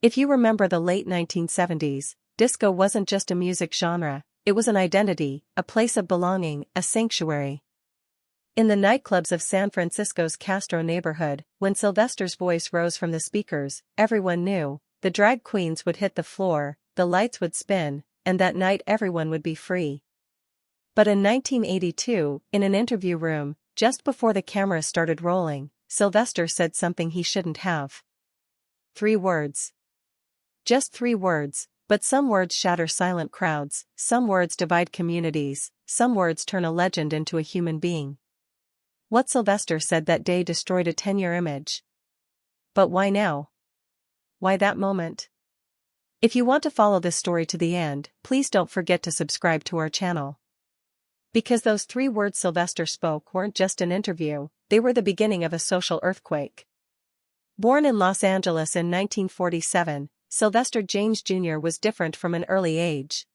If you remember the late 1970s, disco wasn't just a music genre, it was an identity, a place of belonging, a sanctuary. In the nightclubs of San Francisco's Castro neighborhood, when Sylvester's voice rose from the speakers, everyone knew, the drag queens would hit the floor, the lights would spin, and that night everyone would be free. But in 1982, in an interview room, just before the cameras started rolling, Sylvester said something he shouldn't have. 3 words. Just 3 words, but some words shatter silent crowds, some words divide communities, some words turn a legend into a human being. What Sylvester said that day destroyed a 10-year image. But why now? Why that moment? If you want to follow this story to the end, please don't forget to subscribe to our channel. Because those 3 words Sylvester spoke weren't just an interview, they were the beginning of a social earthquake. Born in Los Angeles in 1947, Sylvester James Jr. was different from an early age.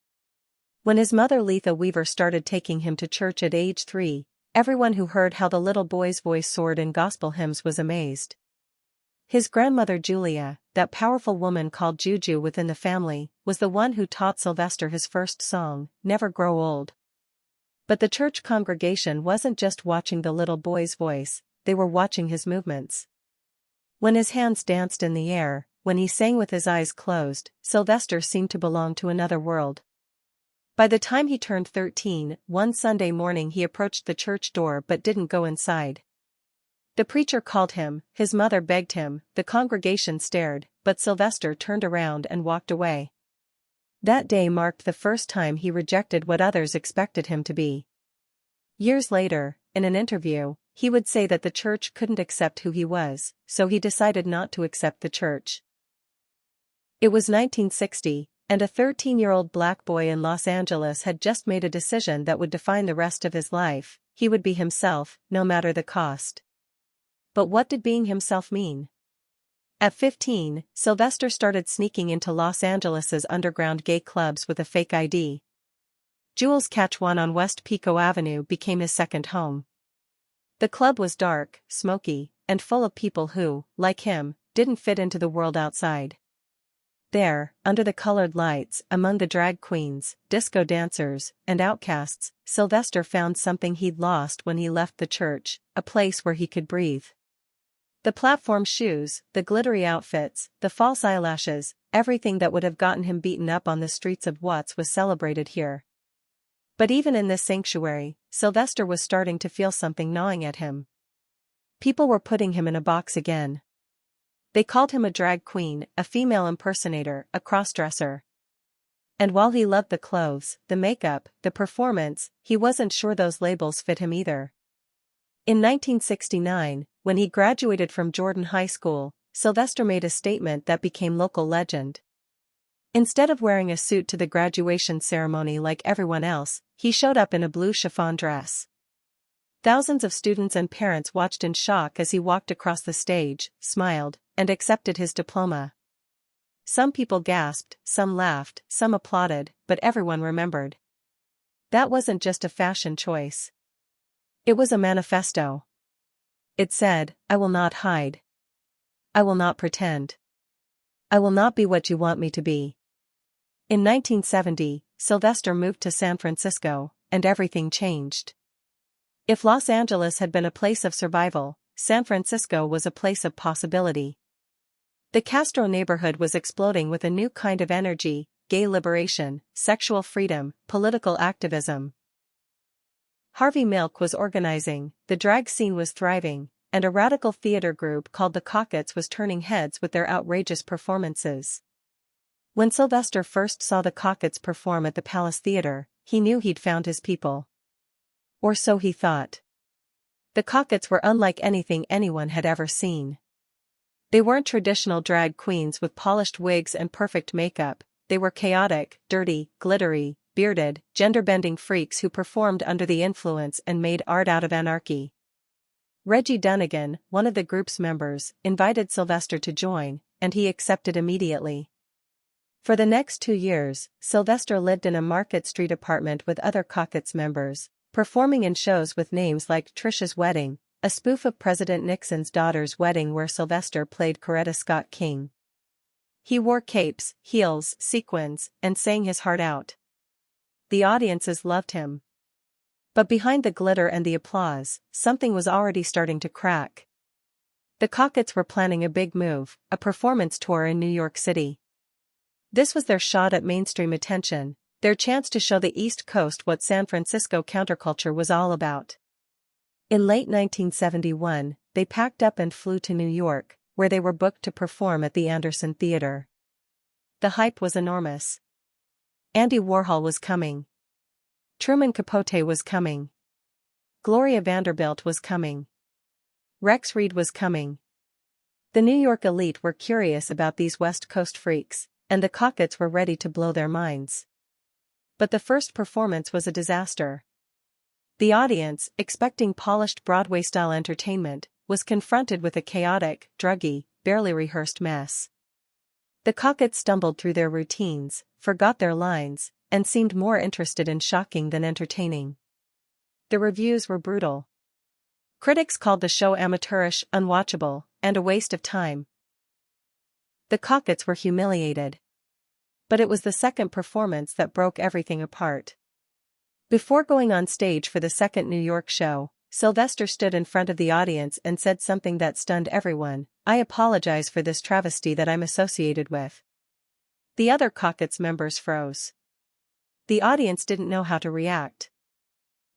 When his mother Letha Weaver started taking him to church at age 3, everyone who heard how the little boy's voice soared in gospel hymns was amazed. His grandmother Julia, that powerful woman called Juju within the family, was the one who taught Sylvester his first song, Never Grow Old. But the church congregation wasn't just watching the little boy's voice, they were watching his movements. When his hands danced in the air, when he sang with his eyes closed, Sylvester seemed to belong to another world. By the time he turned 13, one Sunday morning he approached the church door but didn't go inside. The preacher called him, his mother begged him, the congregation stared, but Sylvester turned around and walked away. That day marked the first time he rejected what others expected him to be. Years later, in an interview, he would say that the church couldn't accept who he was, so he decided not to accept the church. It was 1960, and a 13-year-old black boy in Los Angeles had just made a decision that would define the rest of his life. He would be himself, no matter the cost. But what did being himself mean? At 15, Sylvester started sneaking into Los Angeles's underground gay clubs with a fake ID. Jewel's Catch One on West Pico Avenue became his second home. The club was dark, smoky, and full of people who, like him, didn't fit into the world outside. There, under the colored lights, among the drag queens, disco dancers, and outcasts, Sylvester found something he'd lost when he left the church, a place where he could breathe. The platform shoes, the glittery outfits, the false eyelashes, everything that would have gotten him beaten up on the streets of Watts was celebrated here. But even in this sanctuary, Sylvester was starting to feel something gnawing at him. People were putting him in a box again. They called him a drag queen, a female impersonator, a crossdresser. And while he loved the clothes, the makeup, the performance, he wasn't sure those labels fit him either. In 1969, when he graduated from Jordan High School, Sylvester made a statement that became local legend. Instead of wearing a suit to the graduation ceremony like everyone else, he showed up in a blue chiffon dress. Thousands of students and parents watched in shock as he walked across the stage, smiled, and accepted his diploma. Some people gasped, some laughed, some applauded, but everyone remembered. That wasn't just a fashion choice. It was a manifesto. It said, I will not hide. I will not pretend. I will not be what you want me to be. In 1970, Sylvester moved to San Francisco, and everything changed. If Los Angeles had been a place of survival, San Francisco was a place of possibility. The Castro neighborhood was exploding with a new kind of energy, gay liberation, sexual freedom, political activism. Harvey Milk was organizing, the drag scene was thriving, and a radical theater group called the Cockettes was turning heads with their outrageous performances. When Sylvester first saw the Cockettes perform at the Palace Theater, he knew he'd found his people. Or so he thought. The Cockettes were unlike anything anyone had ever seen. They weren't traditional drag queens with polished wigs and perfect makeup, they were chaotic, dirty, glittery, bearded, gender-bending freaks who performed under the influence and made art out of anarchy. Reggie Dunnigan, one of the group's members, invited Sylvester to join, and he accepted immediately. For the next 2 years, Sylvester lived in a Market Street apartment with other Cockettes members, performing in shows with names like Trisha's Wedding, a spoof of President Nixon's daughter's wedding where Sylvester played Coretta Scott King. He wore capes, heels, sequins, and sang his heart out. The audiences loved him. But behind the glitter and the applause, something was already starting to crack. The Cockettes were planning a big move, a performance tour in New York City. This was their shot at mainstream attention, their chance to show the East Coast what San Francisco counterculture was all about. In late 1971, they packed up and flew to New York, where they were booked to perform at the Anderson Theater. The hype was enormous. Andy Warhol was coming. Truman Capote was coming. Gloria Vanderbilt was coming. Rex Reed was coming. The New York elite were curious about these West Coast freaks, and the Cockettes were ready to blow their minds. But the first performance was a disaster. The audience, expecting polished Broadway-style entertainment, was confronted with a chaotic, druggy, barely rehearsed mess. The Cockettes stumbled through their routines, forgot their lines, and seemed more interested in shocking than entertaining. The reviews were brutal. Critics called the show amateurish, unwatchable, and a waste of time. The Cockettes were humiliated. But it was the second performance that broke everything apart. Before going on stage for the second New York show, Sylvester stood in front of the audience and said something that stunned everyone: "I apologize for this travesty that I'm associated with." The other Cockettes members froze. The audience didn't know how to react.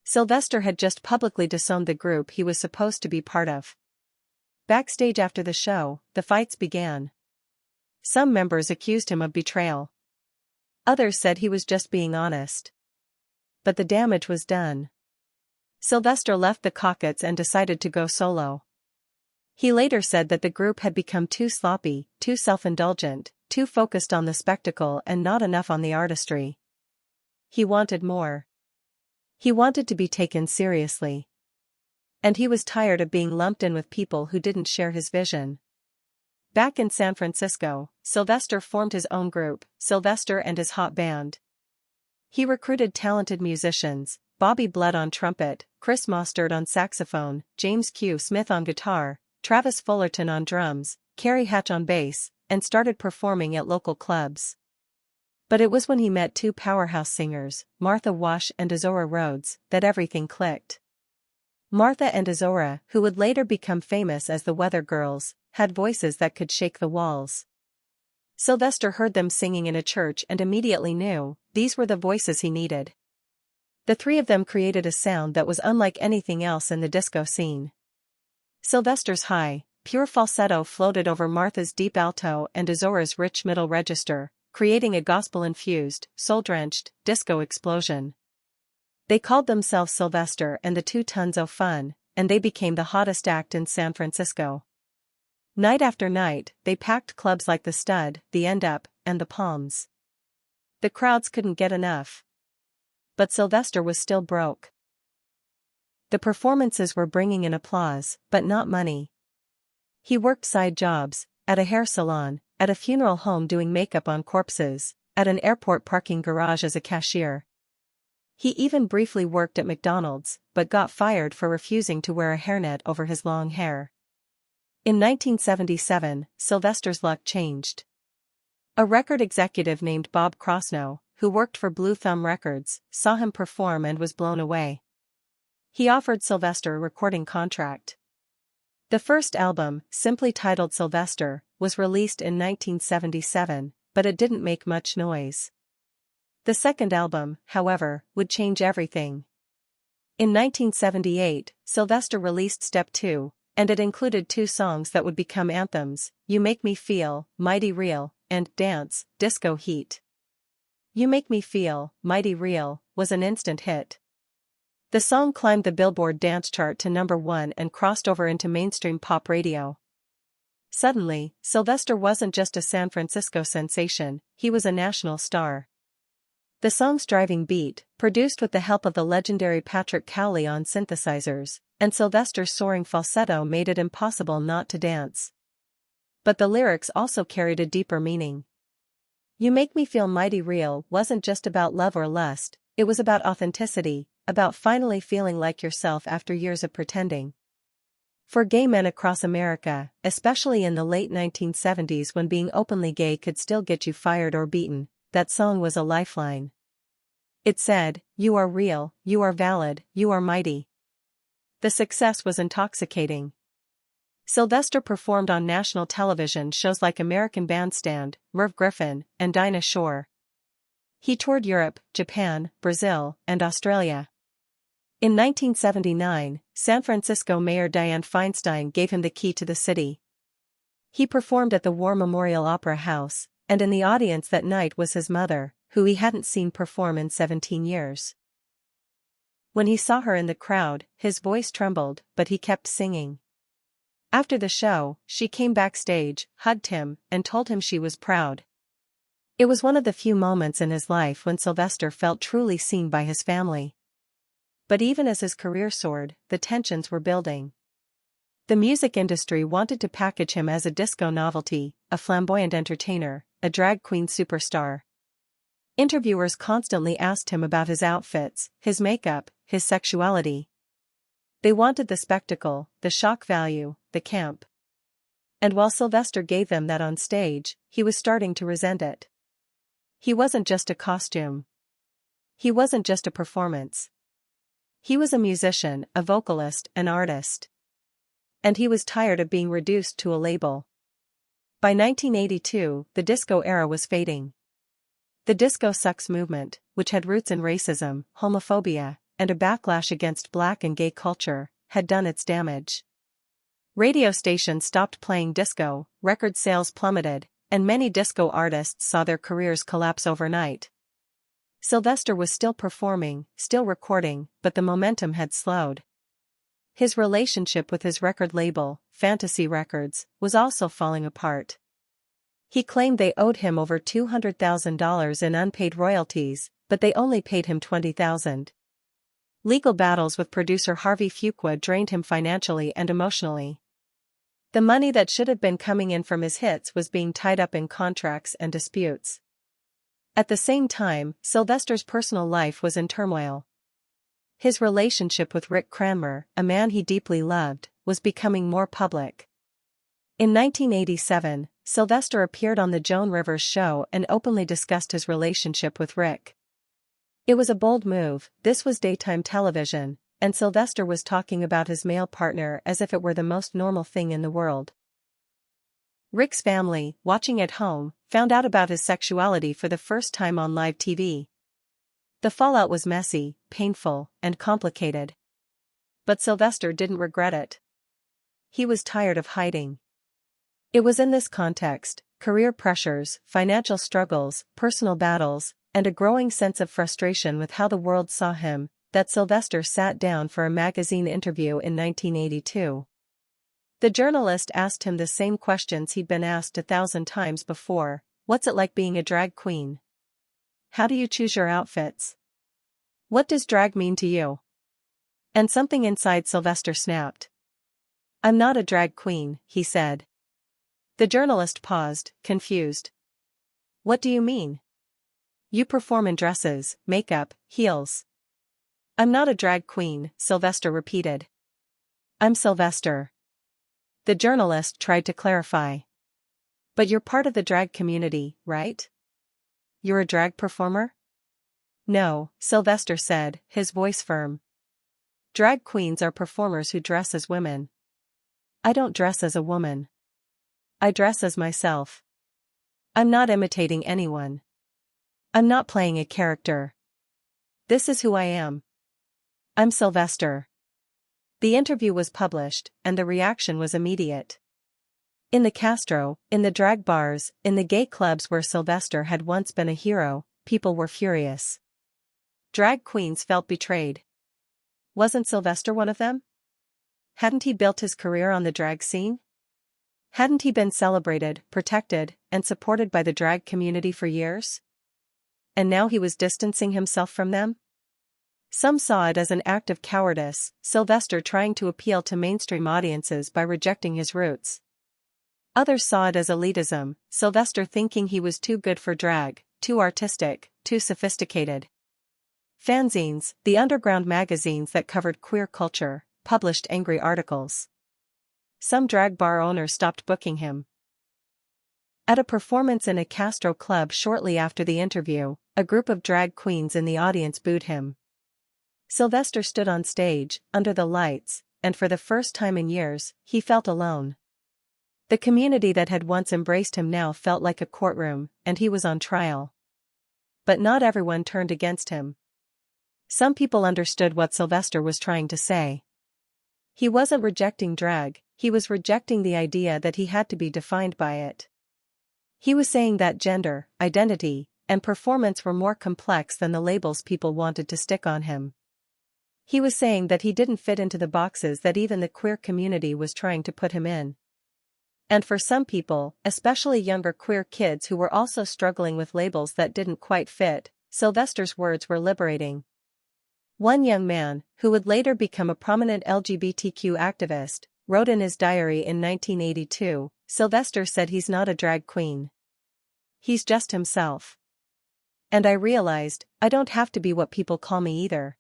Sylvester had just publicly disowned the group he was supposed to be part of. Backstage after the show, the fights began. Some members accused him of betrayal. Others said he was just being honest. But the damage was done. Sylvester left the Cockettes and decided to go solo. He later said that the group had become too sloppy, too self-indulgent, too focused on the spectacle and not enough on the artistry. He wanted more. He wanted to be taken seriously. And he was tired of being lumped in with people who didn't share his vision. Back in San Francisco, Sylvester formed his own group, Sylvester and His Hot Band. He recruited talented musicians: Bobby Blood on trumpet, Chris Mostert on saxophone, James Q. Smith on guitar, Travis Fullerton on drums, Carrie Hatch on bass, and started performing at local clubs. But it was when he met two powerhouse singers, Martha Wash and Izora Rhodes, that everything clicked. Martha and Izora, who would later become famous as the Weather Girls, had voices that could shake the walls. Sylvester heard them singing in a church and immediately knew these were the voices he needed. The three of them created a sound that was unlike anything else in the disco scene. Sylvester's high, pure falsetto floated over Martha's deep alto and Izora's rich middle register, creating a gospel-infused, soul-drenched, disco explosion. They called themselves Sylvester and the Two Tons of Fun, and they became the hottest act in San Francisco. Night after night, they packed clubs like the Stud, the End Up, and the Palms. The crowds couldn't get enough. But Sylvester was still broke. The performances were bringing in applause, but not money. He worked side jobs, at a hair salon, at a funeral home doing makeup on corpses, at an airport parking garage as a cashier. He even briefly worked at McDonald's, but got fired for refusing to wear a hairnet over his long hair. In 1977, Sylvester's luck changed. A record executive named Bob Crosno, who worked for Blue Thumb Records, saw him perform and was blown away. He offered Sylvester a recording contract. The first album, simply titled Sylvester, was released in 1977, but it didn't make much noise. The second album, however, would change everything. In 1978, Sylvester released Step 2, and it included two songs that would become anthems: You Make Me Feel, Mighty Real, and Dance, Disco Heat. You Make Me Feel, Mighty Real, was an instant hit. The song climbed the Billboard dance chart to #1 and crossed over into mainstream pop radio. Suddenly, Sylvester wasn't just a San Francisco sensation, he was a national star. The song's driving beat, produced with the help of the legendary Patrick Cowley on synthesizers, and Sylvester's soaring falsetto made it impossible not to dance. But the lyrics also carried a deeper meaning. You Make Me Feel Mighty Real wasn't just about love or lust, it was about authenticity, about finally feeling like yourself after years of pretending. For gay men across America, especially in the late 1970s when being openly gay could still get you fired or beaten, that song was a lifeline. It said, "You are real, you are valid, you are mighty." The success was intoxicating. Sylvester performed on national television shows like American Bandstand, Merv Griffin, and Dinah Shore. He toured Europe, Japan, Brazil, and Australia. In 1979, San Francisco Mayor Dianne Feinstein gave him the key to the city. He performed at the War Memorial Opera House, and in the audience that night was his mother, who he hadn't seen perform in 17 years. When he saw her in the crowd, his voice trembled, but he kept singing. After the show, she came backstage, hugged him, and told him she was proud. It was one of the few moments in his life when Sylvester felt truly seen by his family. But even as his career soared, the tensions were building. The music industry wanted to package him as a disco novelty, a flamboyant entertainer, a drag queen superstar. Interviewers constantly asked him about his outfits, his makeup, his sexuality. They wanted the spectacle, the shock value, the camp. And while Sylvester gave them that on stage, he was starting to resent it. He wasn't just a costume. He wasn't just a performance. He was a musician, a vocalist, an artist. And he was tired of being reduced to a label. By 1982, the disco era was fading. The disco sucks movement, which had roots in racism, homophobia, and a backlash against black and gay culture, had done its damage. Radio stations stopped playing disco, record sales plummeted, and many disco artists saw their careers collapse overnight. Sylvester was still performing, still recording, but the momentum had slowed. His relationship with his record label, Fantasy Records, was also falling apart. He claimed they owed him over $200,000 in unpaid royalties, but they only paid him $20,000. Legal battles with producer Harvey Fuqua drained him financially and emotionally. The money that should have been coming in from his hits was being tied up in contracts and disputes. At the same time, Sylvester's personal life was in turmoil. His relationship with Rick Cranmer, a man he deeply loved, was becoming more public. In 1987, Sylvester appeared on the Joan Rivers show and openly discussed his relationship with Rick. It was a bold move. This was daytime television, and Sylvester was talking about his male partner as if it were the most normal thing in the world. Rick's family, watching at home, found out about his sexuality for the first time on live TV. The fallout was messy, painful, and complicated. But Sylvester didn't regret it. He was tired of hiding. It was in this context, career pressures, financial struggles, personal battles, and a growing sense of frustration with how the world saw him, that Sylvester sat down for a magazine interview in 1982. The journalist asked him the same questions he'd been asked 1,000 times before. What's it like being a drag queen? How do you choose your outfits? What does drag mean to you? And something inside Sylvester snapped. "I'm not a drag queen," he said. The journalist paused, confused. "What do you mean? You perform in dresses, makeup, heels." "I'm not a drag queen," Sylvester repeated. "I'm Sylvester." The journalist tried to clarify. "But you're part of the drag community, right? You're a drag performer?" "No," Sylvester said, his voice firm. "Drag queens are performers who dress as women. I don't dress as a woman. I dress as myself. I'm not imitating anyone. I'm not playing a character. This is who I am. I'm Sylvester." The interview was published, and the reaction was immediate. In the Castro, in the drag bars, in the gay clubs where Sylvester had once been a hero, people were furious. Drag queens felt betrayed. Wasn't Sylvester one of them? Hadn't he built his career on the drag scene? Hadn't he been celebrated, protected, and supported by the drag community for years? And now he was distancing himself from them? Some saw it as an act of cowardice, Sylvester trying to appeal to mainstream audiences by rejecting his roots. Others saw it as elitism, Sylvester thinking he was too good for drag, too artistic, too sophisticated. Fanzines, the underground magazines that covered queer culture, published angry articles. some drag bar owners stopped booking him. At a performance in a Castro club shortly after the interview, a group of drag queens in the audience booed him. Sylvester stood on stage, under the lights, and for the first time in years, he felt alone. The community that had once embraced him now felt like a courtroom, and he was on trial. But not everyone turned against him. Some people understood what Sylvester was trying to say. He wasn't rejecting drag, he was rejecting the idea that he had to be defined by it. He was saying that gender, identity, and performance were more complex than the labels people wanted to stick on him. He was saying that he didn't fit into the boxes that even the queer community was trying to put him in. And for some people, especially younger queer kids who were also struggling with labels that didn't quite fit, Sylvester's words were liberating. One young man, who would later become a prominent LGBTQ activist, wrote in his diary in 1982, "Sylvester said he's not a drag queen. He's just himself. And I realized, I don't have to be what people call me either.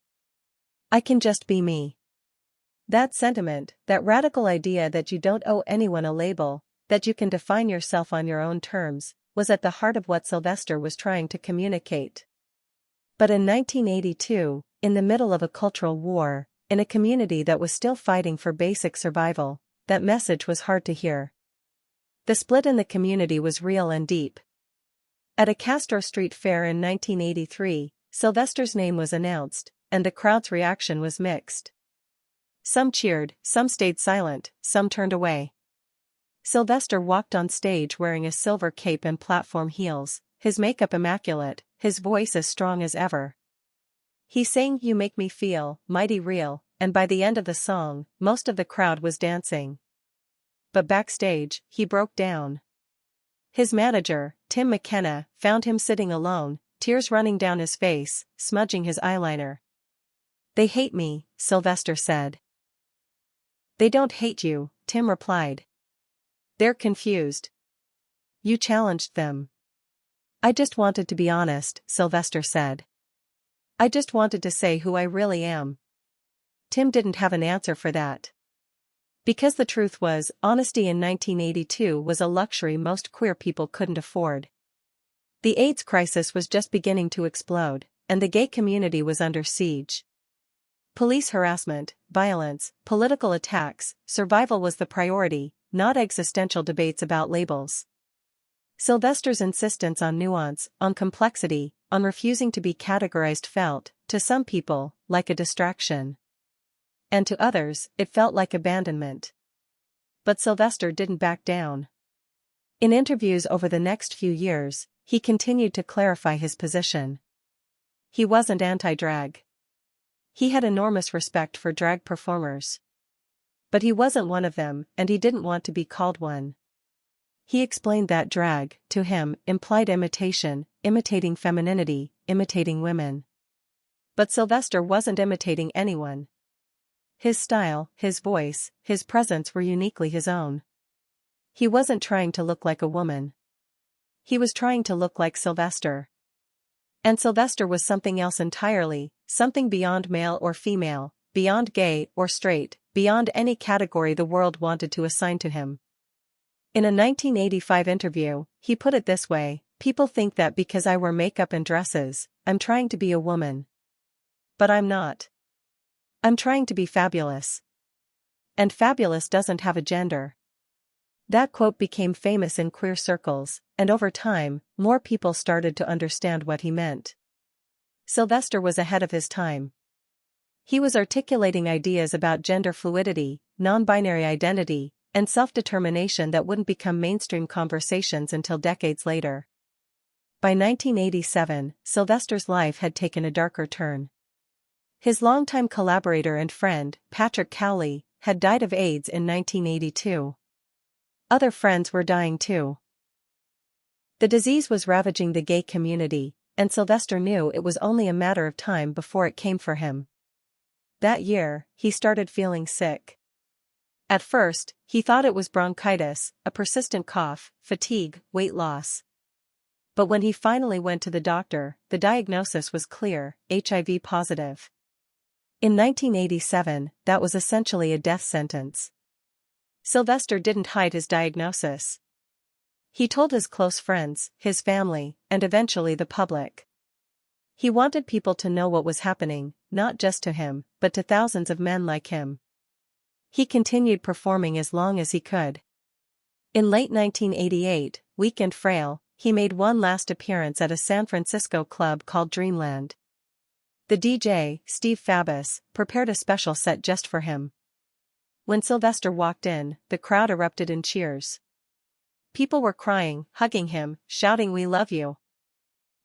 I can just be me." That sentiment, that radical idea that you don't owe anyone a label, that you can define yourself on your own terms, was at the heart of what Sylvester was trying to communicate. But in 1982, in the middle of a cultural war, in a community that was still fighting for basic survival, that message was hard to hear. The split in the community was real and deep. At a Castro Street fair in 1983, Sylvester's name was announced, and the crowd's reaction was mixed. Some cheered, some stayed silent, some turned away. Sylvester walked on stage wearing a silver cape and platform heels, his makeup immaculate, his voice as strong as ever. He sang "You Make Me Feel Mighty Real," and by the end of the song, most of the crowd was dancing. But backstage, he broke down. His manager, Tim McKenna, found him sitting alone, tears running down his face, smudging his eyeliner. "They hate me," Sylvester said. "They don't hate you," Tim replied. "They're confused. You challenged them." "I just wanted to be honest," Sylvester said. "I just wanted to say who I really am." Tim didn't have an answer for that. Because the truth was, honesty in 1982 was a luxury most queer people couldn't afford. The AIDS crisis was just beginning to explode, and the gay community was under siege. Police harassment, violence, political attacks, survival was the priority, not existential debates about labels. Sylvester's insistence on nuance, on complexity, on refusing to be categorized felt, to some people, like a distraction. And to others, it felt like abandonment. But Sylvester didn't back down. In interviews over the next few years, he continued to clarify his position. He wasn't anti-drag. He had enormous respect for drag performers. But he wasn't one of them, and he didn't want to be called one. He explained that drag, to him, implied imitation, imitating femininity, imitating women. But Sylvester wasn't imitating anyone. His style, his voice, his presence were uniquely his own. He wasn't trying to look like a woman. He was trying to look like Sylvester. And Sylvester was something else entirely, something beyond male or female, beyond gay or straight, beyond any category the world wanted to assign to him. In a 1985 interview, he put it this way: "People think that because I wear makeup and dresses, I'm trying to be a woman. But I'm not. I'm trying to be fabulous. And fabulous doesn't have a gender." That quote became famous in queer circles, and over time, more people started to understand what he meant. Sylvester was ahead of his time. He was articulating ideas about gender fluidity, non-binary identity, and self-determination that wouldn't become mainstream conversations until decades later. By 1987, Sylvester's life had taken a darker turn. His longtime collaborator and friend, Patrick Cowley, had died of AIDS in 1982. Other friends were dying too. The disease was ravaging the gay community, and Sylvester knew it was only a matter of time before it came for him. That year, he started feeling sick. At first, he thought it was bronchitis, a persistent cough, fatigue, weight loss. But when he finally went to the doctor, the diagnosis was clear: HIV positive. In 1987, that was essentially a death sentence. Sylvester didn't hide his diagnosis. He told his close friends, his family, and eventually the public. He wanted people to know what was happening, not just to him, but to thousands of men like him. He continued performing as long as he could. In late 1988, weak and frail, he made one last appearance at a San Francisco club called Dreamland. The DJ, Steve Fabus, prepared a special set just for him. When Sylvester walked in, the crowd erupted in cheers. People were crying, hugging him, shouting "We love you."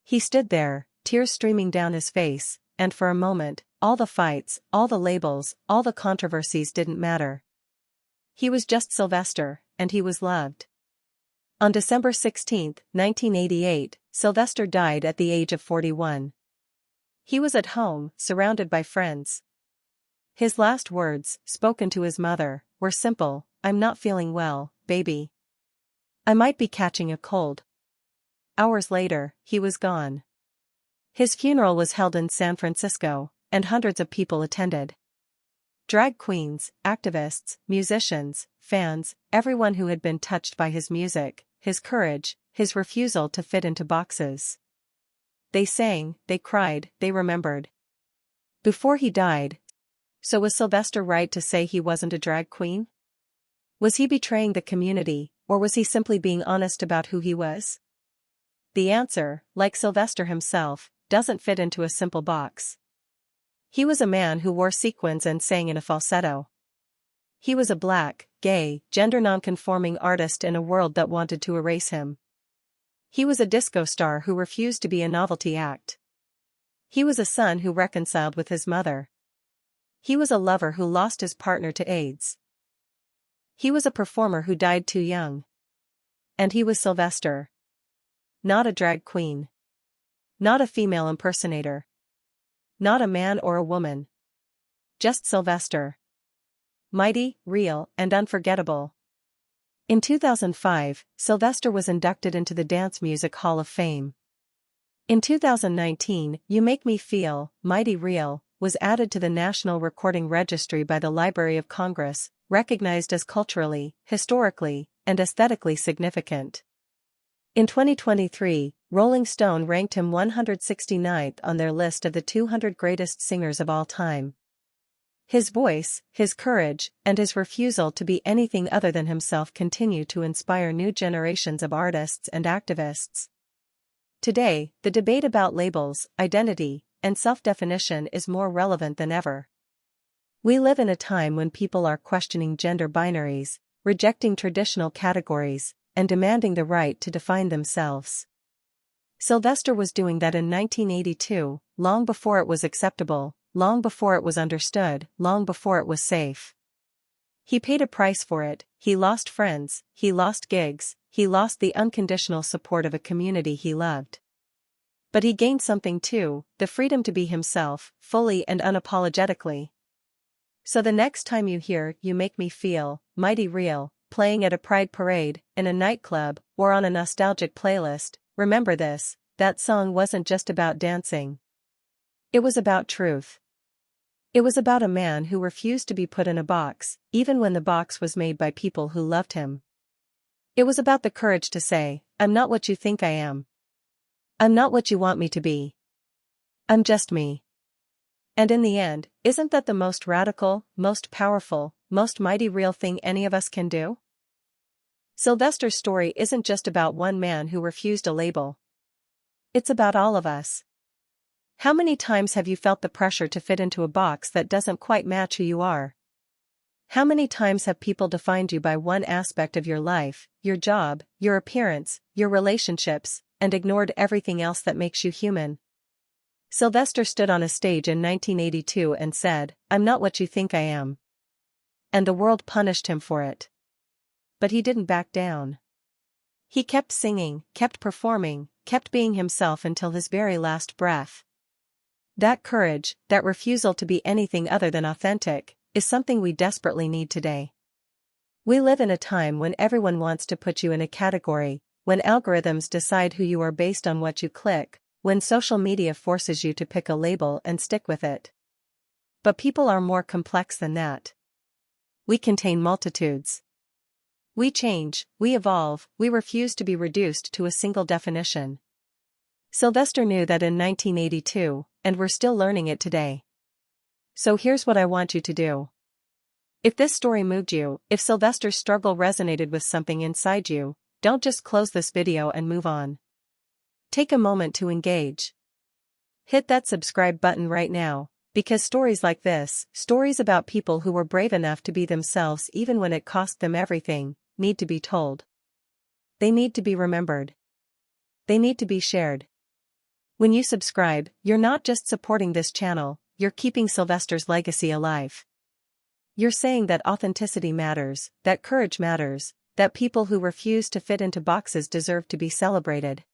He stood there, tears streaming down his face, and for a moment, all the fights, all the labels, all the controversies didn't matter. He was just Sylvester, and he was loved. On December 16, 1988, Sylvester died at the age of 41. He was at home, surrounded by friends. His last words, spoken to his mother, were simple: "I'm not feeling well, baby. I might be catching a cold." Hours later, he was gone. His funeral was held in San Francisco, and hundreds of people attended. Drag queens, activists, musicians, fans, everyone who had been touched by his music, his courage, his refusal to fit into boxes. They sang, they cried, they remembered. Before he died, so was Sylvester right to say he wasn't a drag queen? Was he betraying the community, or was he simply being honest about who he was? The answer, like Sylvester himself, doesn't fit into a simple box. He was a man who wore sequins and sang in a falsetto. He was a black, gay, gender nonconforming artist in a world that wanted to erase him. He was a disco star who refused to be a novelty act. He was a son who reconciled with his mother. He was a lover who lost his partner to AIDS. He was a performer who died too young. And he was Sylvester. Not a drag queen. Not a female impersonator. Not a man or a woman. Just Sylvester. Mighty, real, and unforgettable. In 2005, Sylvester was inducted into the Dance Music Hall of Fame. In 2019, You Make Me Feel, Mighty Real, was added to the National Recording Registry by the Library of Congress, recognized as culturally, historically, and aesthetically significant. In 2023, Rolling Stone ranked him 169th on their list of the 200 greatest singers of all time. His voice, his courage, and his refusal to be anything other than himself continue to inspire new generations of artists and activists. Today, the debate about labels, identity, and self-definition is more relevant than ever. We live in a time when people are questioning gender binaries, rejecting traditional categories, and demanding the right to define themselves. Sylvester was doing that in 1982, long before it was acceptable, long before it was understood, long before it was safe. He paid a price for it. He lost friends, he lost gigs, he lost the unconditional support of a community he loved. But he gained something too, the freedom to be himself, fully and unapologetically. So the next time you hear You Make Me Feel, Mighty Real, playing at a pride parade, in a nightclub, or on a nostalgic playlist, remember this: that song wasn't just about dancing. It was about truth. It was about a man who refused to be put in a box, even when the box was made by people who loved him. It was about the courage to say, "I'm not what you think I am. I'm not what you want me to be. I'm just me." And in the end, isn't that the most radical, most powerful, most mighty real thing any of us can do? Sylvester's story isn't just about one man who refused a label. It's about all of us. How many times have you felt the pressure to fit into a box that doesn't quite match who you are? How many times have people defined you by one aspect of your life, your job, your appearance, your relationships, and ignored everything else that makes you human? Sylvester stood on a stage in 1982 and said, "I'm not what you think I am." And the world punished him for it. But he didn't back down. He kept singing, kept performing, kept being himself until his very last breath. That courage, that refusal to be anything other than authentic, is something we desperately need today. We live in a time when everyone wants to put you in a category, when algorithms decide who you are based on what you click, when social media forces you to pick a label and stick with it. But people are more complex than that. We contain multitudes. We change, we evolve, we refuse to be reduced to a single definition. Sylvester knew that in 1982, and we're still learning it today. So here's what I want you to do. If this story moved you, if Sylvester's struggle resonated with something inside you, don't just close this video and move on. Take a moment to engage. Hit that subscribe button right now, because stories like this, stories about people who were brave enough to be themselves even when it cost them everything, need to be told. They need to be remembered. They need to be shared. When you subscribe, you're not just supporting this channel, you're keeping Sylvester's legacy alive. You're saying that authenticity matters, that courage matters, that people who refuse to fit into boxes deserve to be celebrated.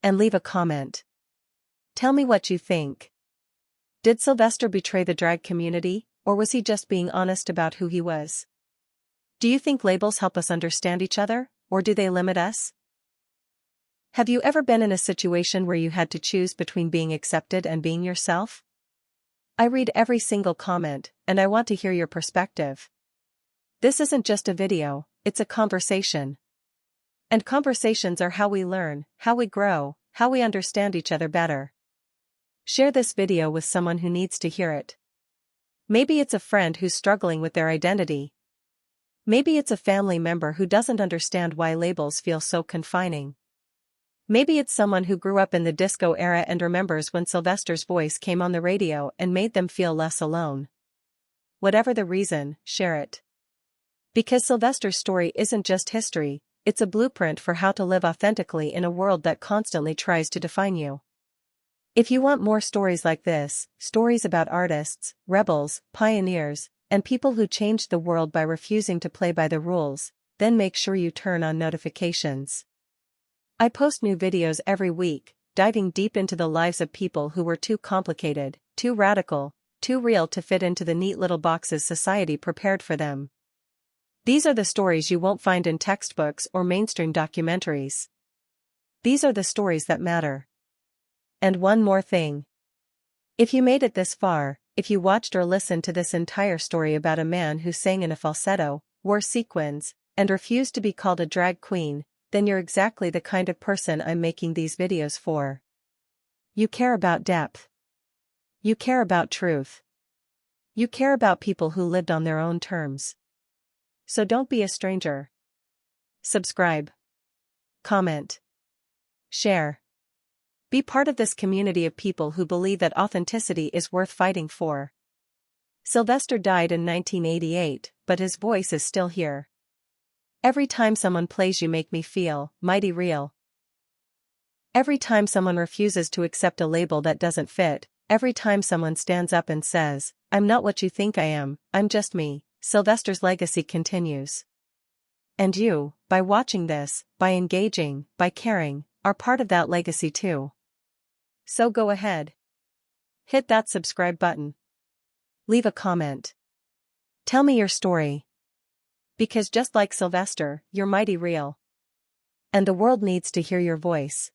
And leave a comment. Tell me what you think. Did Sylvester betray the drag community, or was he just being honest about who he was? Do you think labels help us understand each other, or do they limit us? Have you ever been in a situation where you had to choose between being accepted and being yourself? I read every single comment, and I want to hear your perspective. This isn't just a video, it's a conversation. And conversations are how we learn, how we grow, how we understand each other better. Share this video with someone who needs to hear it. Maybe it's a friend who's struggling with their identity. Maybe it's a family member who doesn't understand why labels feel so confining. Maybe it's someone who grew up in the disco era and remembers when Sylvester's voice came on the radio and made them feel less alone. Whatever the reason, share it. Because Sylvester's story isn't just history, it's a blueprint for how to live authentically in a world that constantly tries to define you. If you want more stories like this, stories about artists, rebels, pioneers, and people who changed the world by refusing to play by the rules, then make sure you turn on notifications. I post new videos every week, diving deep into the lives of people who were too complicated, too radical, too real to fit into the neat little boxes society prepared for them. These are the stories you won't find in textbooks or mainstream documentaries. These are the stories that matter. And one more thing. If you made it this far, if you watched or listened to this entire story about a man who sang in a falsetto, wore sequins, and refused to be called a drag queen, then you're exactly the kind of person I'm making these videos for. You care about depth. You care about truth. You care about people who lived on their own terms. So don't be a stranger. Subscribe. Comment. Share. Be part of this community of people who believe that authenticity is worth fighting for. Sylvester died in 1988, but his voice is still here. Every time someone plays You Make Me Feel Mighty Real. Every time someone refuses to accept a label that doesn't fit, every time someone stands up and says, I'm not what you think I am, I'm just me, Sylvester's legacy continues. And you, by watching this, by engaging, by caring, are part of that legacy too. So go ahead. Hit that subscribe button. Leave a comment. Tell me your story. Because just like Sylvester, you're mighty real. And the world needs to hear your voice.